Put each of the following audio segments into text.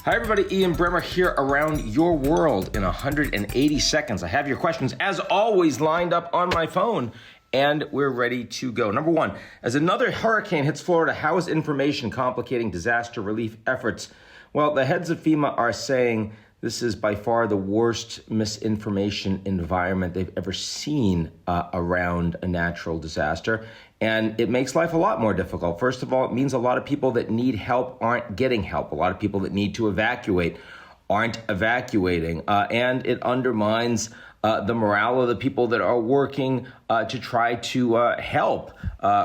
Hi, everybody. Ian Bremmer here around your world in 180 seconds. I have your questions, as always, lined up on my phone, and we're ready to go. Number one, as another hurricane hits Florida, how is information complicating disaster relief efforts? Well, the heads of FEMA are saying this is by far the worst misinformation environment they've ever seen around a natural disaster. And it makes life a lot more difficult. First of all, it means a lot of people that need help aren't getting help. A lot of people that need to evacuate aren't evacuating. And it undermines the morale of the people that are working to try to help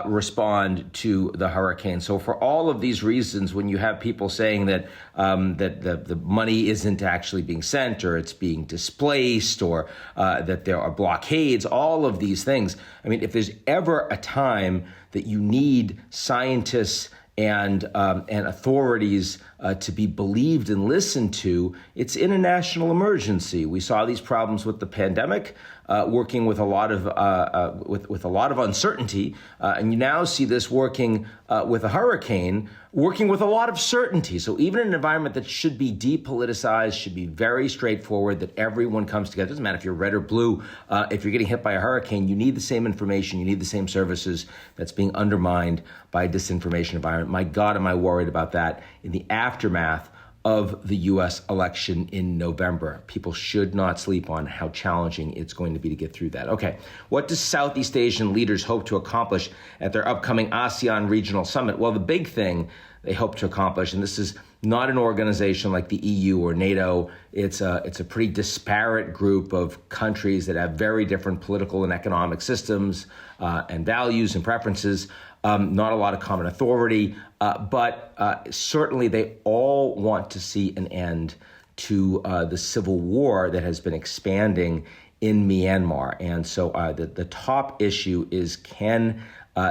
respond to the hurricane. So for all of these reasons, when you have people saying that the money isn't actually being sent, or it's being displaced, or that there are blockades, all of these things, I mean, if there's ever a time that you need scientists and authorities to be believed and listened to, it's in a national emergency. We saw these problems with the pandemic, working with a lot of with a lot of uncertainty, and you now see this working with a hurricane, working with a lot of certainty. So even in an environment that should be depoliticized, should be very straightforward, that everyone comes together. It doesn't matter if you're red or blue. If you're getting hit by a hurricane, you need the same information, you need the same services. That's being undermined by a disinformation environment. My God, am I worried about that in the aftermath of the U.S. election in November. People should not sleep on how challenging it's going to be to get through that. Okay, what does Southeast Asian leaders hope to accomplish at their upcoming ASEAN regional summit? Well, the big thing they hope to accomplish, and this is not an organization like the EU or NATO, it's a pretty disparate group of countries that have very different political and economic systems and values and preferences. Not a lot of common authority, but certainly they all want to see an end to the civil war that has been expanding in Myanmar. And so the top issue is, can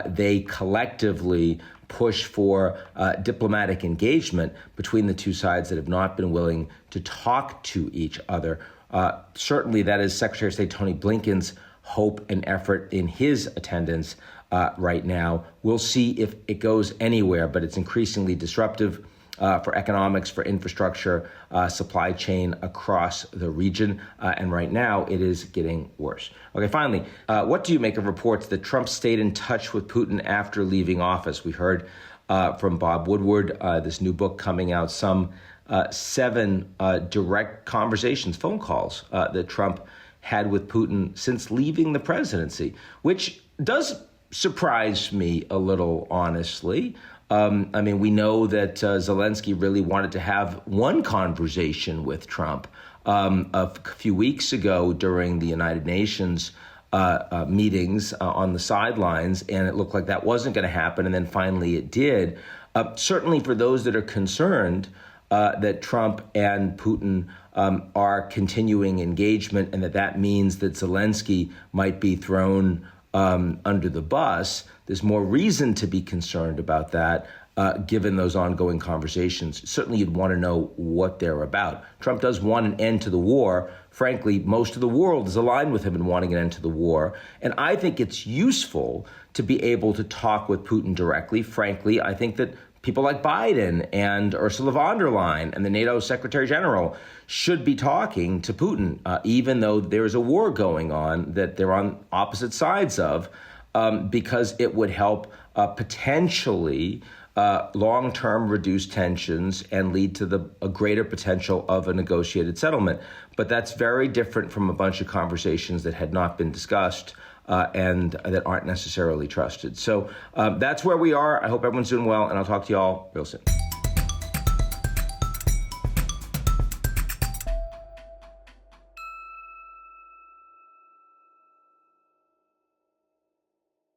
they collectively push for diplomatic engagement between the two sides that have not been willing to talk to each other? Certainly that is Secretary of State Tony Blinken's hope and effort in his attendance right now. We'll see if it goes anywhere, but it's increasingly disruptive for economics, for infrastructure, supply chain across the region. And right now it is getting worse. Okay, finally, what do you make of reports that Trump stayed in touch with Putin after leaving office? We heard from Bob Woodward, this new book coming out, some 7 direct conversations, phone calls that Trump had with Putin since leaving the presidency, which does surprise me a little, honestly. I mean, we know that Zelensky really wanted to have one conversation with Trump a few weeks ago during the United Nations meetings on the sidelines, and it looked like that wasn't going to happen, and then finally it did. Certainly for those that are concerned that Trump and Putin are continuing engagement, and that means that Zelensky might be thrown under the bus, there's more reason to be concerned about that, given those ongoing conversations. Certainly you'd want to know what they're about. Trump does want an end to the war. Frankly, most of the world is aligned with him in wanting an end to the war. And I think it's useful to be able to talk with Putin directly. Frankly, I think that people like Biden and Ursula von der Leyen and the NATO Secretary General should be talking to Putin, even though there is a war going on that they're on opposite sides of, because it would help potentially long-term reduce tensions and lead to a greater potential of a negotiated settlement. But that's very different from a bunch of conversations that had not been discussed and that aren't necessarily trusted. So that's where we are. I hope everyone's doing well, and I'll talk to you all real soon.